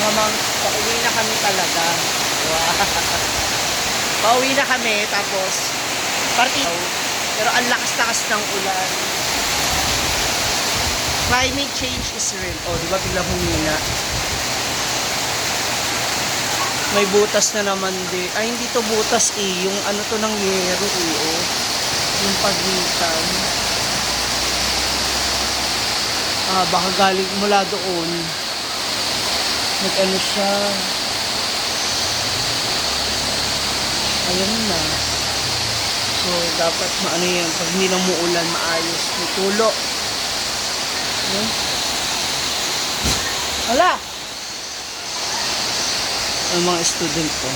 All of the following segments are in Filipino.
Mamang, pauwi na kami talaga. Wow. Pauwi na kami, tapos, pero ang lakas-lakas ng ulan. Climate change is real. Oh, di ba biglang humina? May butas na naman din. Ay, hindi to butas eh. Yung ano to ng yero eh. Oh. Yung pagitan. Baka galing mula doon. Nag-ano siya. Ayan na. So, dapat maano yan. Pag hindi na muulan, maayos. May tulo. Hala! Ang mga student ko.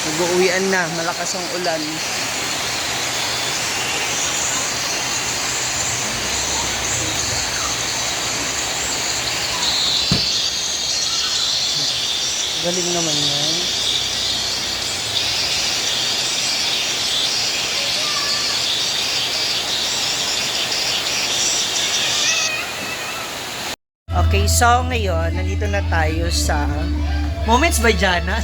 Nag-uuwian na. Malakas ang ulan. Galing naman yan. Okay, so ngayon, nandito na tayo sa Moments by Jana.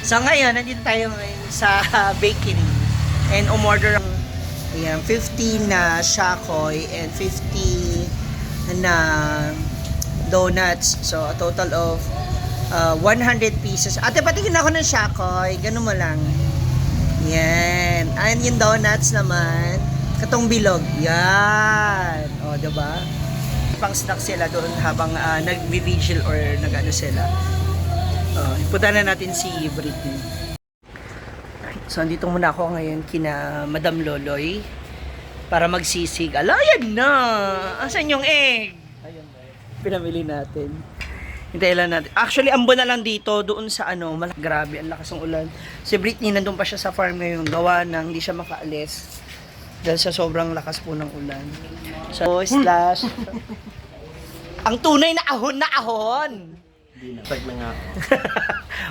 So ngayon, nandito tayo ngayon sa bakery. And umorder ang 50 na shakoy and 50 na donuts. So a total of 100 pieces. Ate, patingin ako ng shakoy. Ganun mo lang. Yan. And yung donuts naman, katong bilog. Yan. O, diba? Pang snack sila doon habang nag-vigil or nag-ano sila. Ipunta na natin si Britney. So, andito muna ako ngayon kina Madam Loloy para magsisig. Ala, yan na! Asan yung egg? Ayun ba? Pinamili natin. Hintayin lang natin. Actually, ambo na lang dito doon sa ano. Grabe, ang lakas ng ulan. Si Britney, nandun pa siya sa farm ngayon. Gawa nang hindi siya makaalis. Dahil sa sobrang lakas po ng ulan. So, slash. Ang tunay na ahon na ahon. Hindi na. Pag na nga.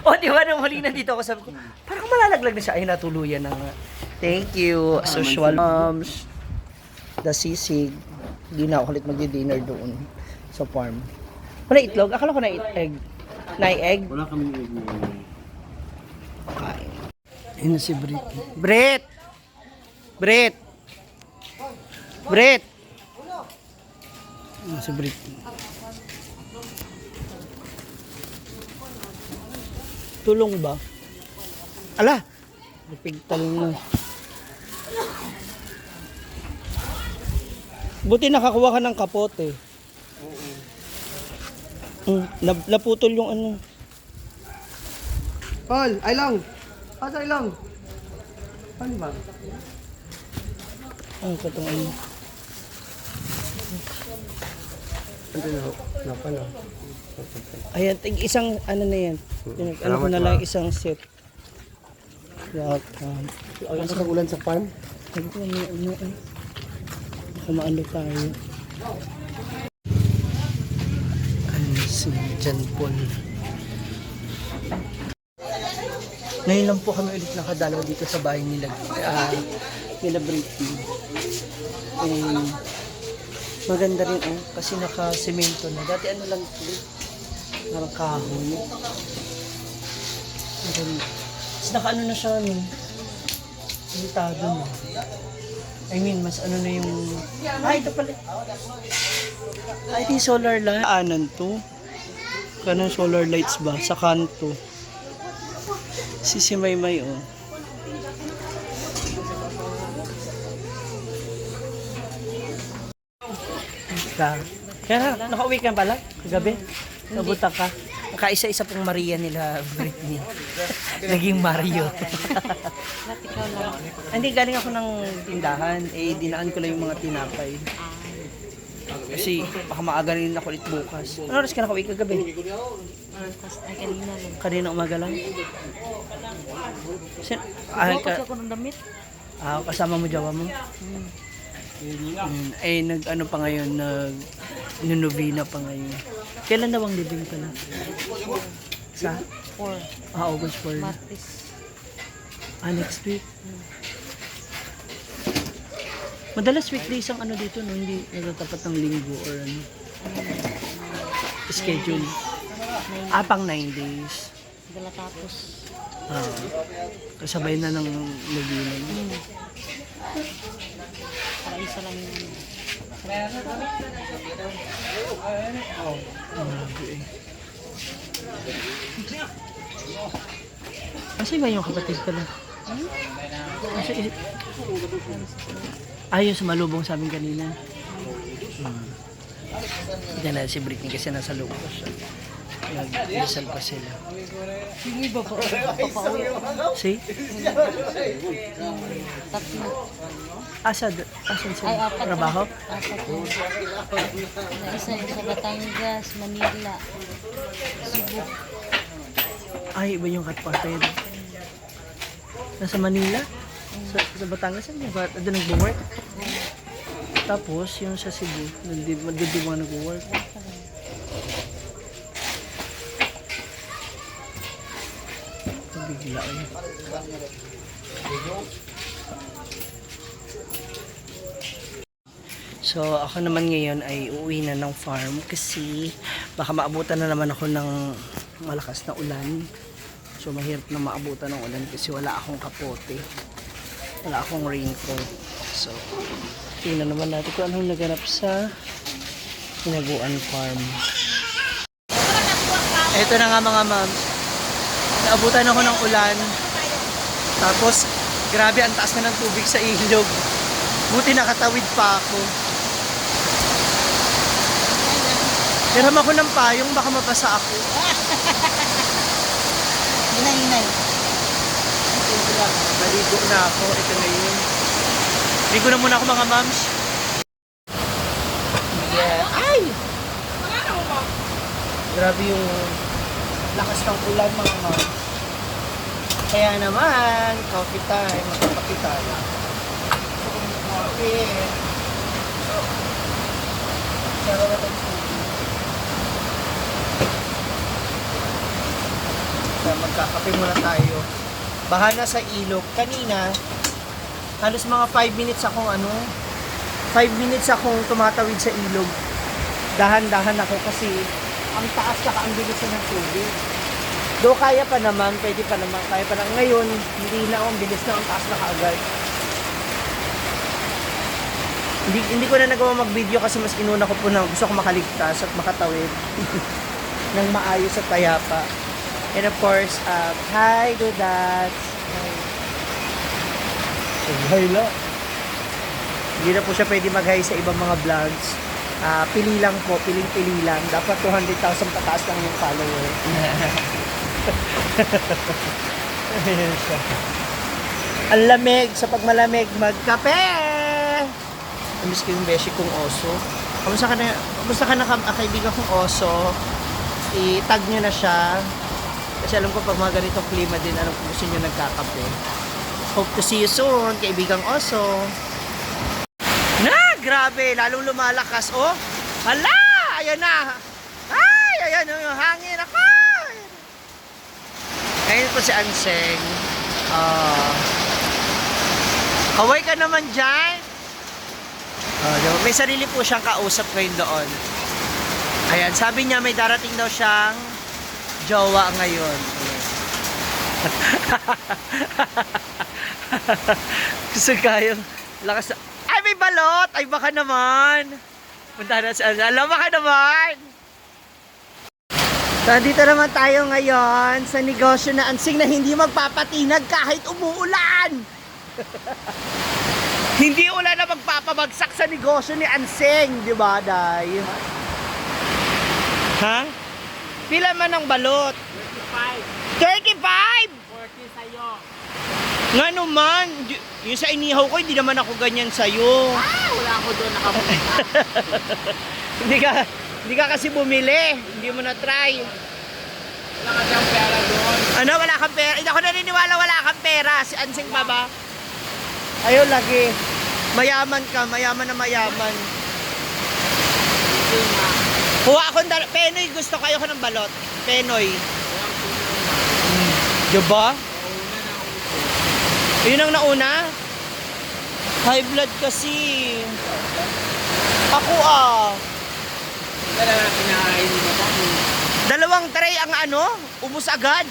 O, di ba, nung huli nandito ako, sabi ko, parang malalaglag na siya. Ay, natuluyan na nga. Thank you. As usual. The sisig. Hindi na ako ulit magdi-dinner doon sa farm. Wala itlog? Akala ko na egg. Na egg? Wala kami egg ngayon. Kain. Ayun na si Brit. Brit! Brit! Brit! Ayun si Brit. Tulong ba? Ala! Napigtal na. Buti nakakuha ka ng kapote. Naputol yung ano. Paul, ay lang. Asa ay lang. Ano ba? Ang katong ano. Ano na? Napa na. Ayan, isang ano na yan. Ano ko na lang isang set. Welcome. Ano sa ulan sa farm? Sabi ko, ano. Kumaano tayo. Si John Paul. Ngayon lang po kami ulit nakadalaw dito sa bahay nila. Nila Britney. And maganda rin kasi naka-semento na. Dati ano lang ito. Parang kahoy. Tapos naka-ano na siya no. Limitado na. I mean, mas ano na yung... ito pala. Ito yung solar light. Anan to. Kanang solar lights ba? Sa kanto. Si Maymay, oh. Kaya nakauwi ka pala? Kagabi? Nabuta ka? Nakaisa-isa pong Maria nila, Britney. Naging Mario. Hindi, galing ako ng tindahan. Dinaan ko lang yung mga tinapay. Kasi baka maaga rin ako ulit bukas. Ano oras ka nakauwi kagabi? Ay, kanina lang. Kanina umaga lang? Bukas ako ng damit. Kasama mo jawa mo? Nag-ano pa ngayon, nag-novena pa ngayon. Kailan daw ang libing pala? Sa? 4. August 4. Martes. Next week. Madalas weekdays ang ano dito, no? Hindi nagtatapat ng linggo or ano. Schedule. Pang 9 days. Dala tapos. Kasabay na ng Laguna. Para isa lang yung Grabe eh. Kasi ba yung kapatid pala? Kasi, yung sumalubong sa amin kanina. Diyan na si Britney kasi nasa loob pa siya. Nag-isal pa sila. yung iba pa. Papauwi. See? Tatlo. Asan Ay, sila? apat. Trabaho? Apat. Na isa yung sa Batangas, Manila, Cebu. Ay, iba yung kapatid. Nasa Manila? Sa Batangas? Doon nag-work? Tapos, yung sa Cebu, doon di mga nag-work. Bigla eh. So, ako naman ngayon ay uuwi na ng farm kasi baka maabutan na naman ako ng malakas na ulan. So, mahirap na maabutan ng ulan kasi wala akong kapote. Wala akong raincoat. So, tingnan naman natin kung anong naganap sa Hinaguan Farm. Ito na nga mga moms. Naabutan ako ng ulan. Tapos, grabe ang taas na ng tubig sa ilog. Buti nakatawid pa ako. Hiram ako ng payong, baka mabasa ako. Hinay-hinay. Maligo na ako. Ito na yun. Ligo na muna ako mga moms. Yeah. Ay! Grabe yung lakas ng ulan mga moms. Kaya naman, coffee time. Magkakapi tayo. Coffee. Sarap na itong magkakape muna tayo. Baha na sa ilog. Kanina, halos mga 5 minutes akong 5 minutes akong tumatawid sa ilog. Dahan-dahan ako kasi ang taas saka ang bilis na ng tubig. Do kaya pa naman, pwede pa naman, kaya pa naman. Ngayon, hindi na ang bilis na, ang taas na kaagad. Hindi ko na nagawa mag-video kasi mas inuna ko po na gusto ko makaligtas at makatawid ng maayos at payapa. And of course, hi Dudats. Hi lang. Hindi na po siya pwede mag-hi sa ibang mga vlogs. Pili lang po, piling-pili lang. Dapat 200,000 pataas lang yung follower. Ayan siya. Ang lamig, sa pagmalamig, magkape! Namiss ko yung beshi kong oso. Kamusta ka na kaibigan kong oso? I-tag nyo na siya. Kasi alam ko pag mga ganitong klima din, alam ko gusto nyo nagkakape. Hope to see you soon, kaibigang oso. Na, grabe, lalong lumalakas. Oh, hala, ayan na. Ay, ayan yung hangin ako. Ayun po si Anseng. Kaway ka naman dyan. May sarili po siyang kausap ngayon doon. Ayan, sabi niya may darating daw siyang jowa ngayon. Gusto kayong lakas. Ay, may balot! Ay, baka naman. Punta na sa alam, baka naman. So, dito naman tayo ngayon sa negosyo na Anseng na hindi magpapatinag kahit umuulan. Hindi ulan na magpapabagsak sa negosyo ni Anseng, di ba, Day? Ha? Pila man ang balot? 35! 40 sa'yo. Nga naman, yung sa inihaw ko, hindi naman ako ganyan sa'yo. Wala ako doon nakapunta. Hindi ka kasi bumili. Hindi mo na-try. Wala ka siyang pera doon. Ano, wala kang pera? Hindi ako naniniwala wala kang pera. Si Anseng pa ba? Ayun, lagi. Mayaman ka, mayaman na mayaman. Kuha akong Penoy, gusto kayo ko ng balot. Penoy. Diba? Yun ang nauna? High blood kasi. Ako Dalawa na kinakain mo ba? Dalawa Dalawang tray ang ubos agad.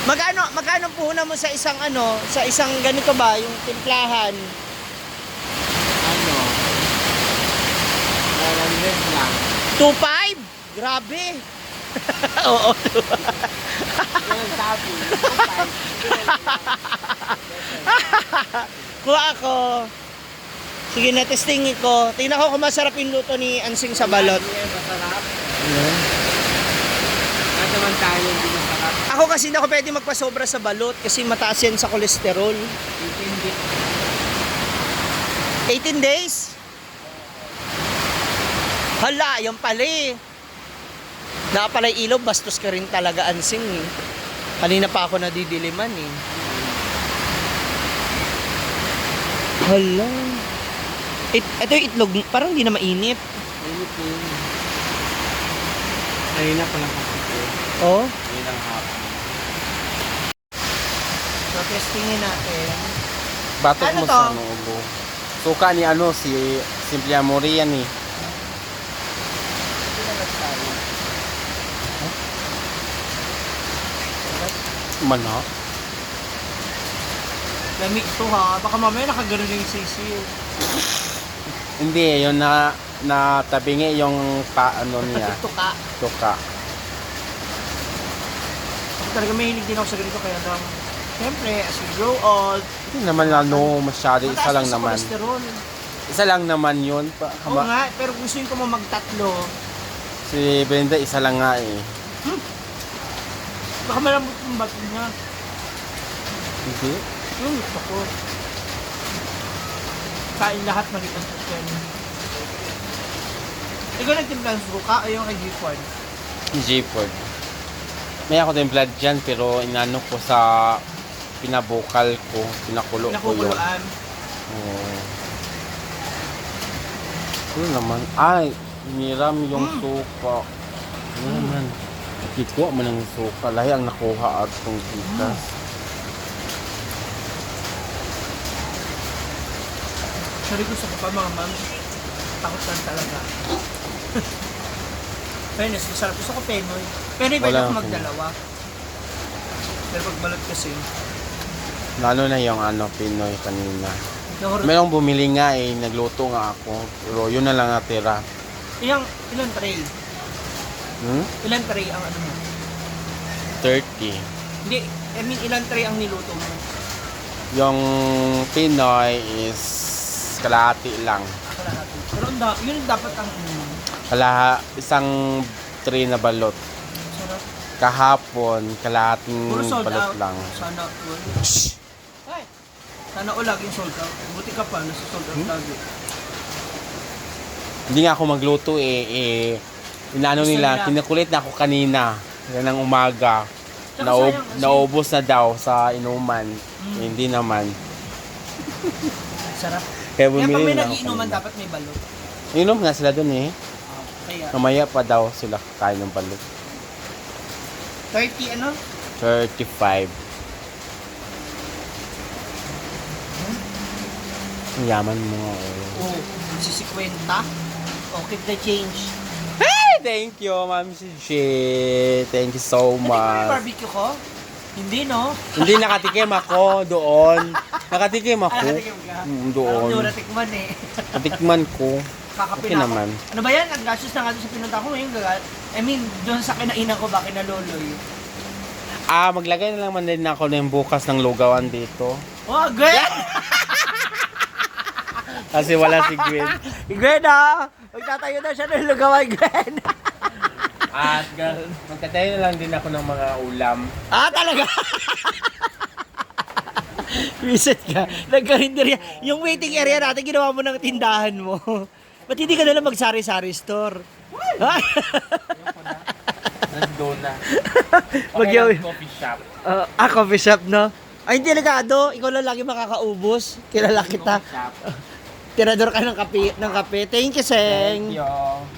Magkano puhunan mo sa isang sa isang ganito ba, yung timplahan? Ano? 100 lang. 2.5? Grabe. Oo. Yan sabi. Kuha ako. Sige na, testingin ko. Tingnan ko kung masarap yung luto ni Ansing sa balot. Masarap. At naman tayo hindi masarap. Ako kasi hindi ako pwede magpasobra sa balot kasi mataas yan sa kolesterol. 18 days? Hala, yung pala eh. Nakapalay ilaw, bastos ka rin talaga, Ansing eh. Kanina pa ako nadidiliman eh. Hala. Ito yung itlog, parang hindi na mainit. Anything. Kanina pa lang kasi ko. Oh? Ngayon ang hapon. So, testingin natin. Batok Ano mo to? sa ubo. Suka ni si Simple Amore yan eh. Manok? Lamig to ha. Baka mamaya nakagano na yung sisiyo. Hindi, yun na tabingi yung niya. Tuka. Suka. Talaga mahilig din ako sa ganito kaya daw. Siyempre, as we grow old, Hindi naman masyado. Isa lang mataas sa naman. kolesterol. Isa lang naman yun. Oo nga, pero gusto ko mo magtatlo. Si Brenda, isa lang nga eh. Baka malambot yung bato niya. Hindi. Gusto ko. Kain lahat malipas sa chicken. Ikaw nagtimpla ng suka o yung kay G-Ford? J-Ford. May ako din blood dyan pero inano ko sa pinabukal ko. Pinakulo ko yun. Nakukuluan. Oo. Ano naman? Ay, niram yung suka. Ano naman? Kikuha mo ng suka. Lahi ang nakuha at itong tikas. Sorry ko sa pa mga ma'am. Takot lang talaga. Fairness, masarap. Gusto ko Penoy. Penoy pwede Wala ako akong- magdalawa. Pero pag balot kasi, Lalo na yung Pinoy kanina. nahurot. Mayroong bumili nga eh. Nagluto nga ako. Pero yun na lang natira. Ilan tray? Ilan tray ang mo? 30. Hindi, I mean, ilan tray ang niluto mo? Yung Pinoy is kalahati lang. Kalahati. Pero yun dapat ang Isang tray na balot. sarap. Kahapon, kalahating Puro sold balot out. lang. Sana all. Ay! Sana all laging sold out. Buti ka pa, nasa sold out lagi. Hindi nga ako magluto inaano Gusto nila, nila. kinakulit na ako kanina. Yan ang umaga. Tsaka sayang kasi- Naubos na daw sa inuman. Hindi naman. Sarap. Kaya Kaya pag bumili may na ako nagiinuman, kanina. dapat may balot. Inom nga sila dun eh. Kaya, Mamaya pa daw sila kain ng balot. 30 ano? 35. Ang yaman mo nga eh. Oo. Si 50. Oh, keep the change. Hey! Thank you, Ma'am si J. Thank you so Hindi mo yung much. barbecue ko? Hindi, no? Hindi, nakatikim ako doon. Nakatikim ako. Nakatikim ka? Doon. Parang natikman eh. Natikman ko. Kakapin Okay ako. naman. Ano ba yan? Nag-gastos na nga doon sa pinunta ko ngayon. I mean, doon sa kinainan ko ba kinaloloy. Maglagay na lang man din ako ng bukas ng lugawan dito. Oh, Gwen! Kasi wala si Gwen. Gwen ah! Magtatayo na siya ng lugawan, Gwen. At magtatayo na lang din ako ng mga ulam. Talaga? Reset ka. Nagkarinderya. Yung waiting area natin, ginawa mo ng tindahan mo. Ba't hindi ka nalang mag-sari-sari store? Nandun na. Magyaw. Coffee shop. Coffee shop, no? Ay, hindi delikado. Ikaw lang lagi makakaubos. Kilala kita. Tirador ka ng kape. Thank you, Seng. Thank you.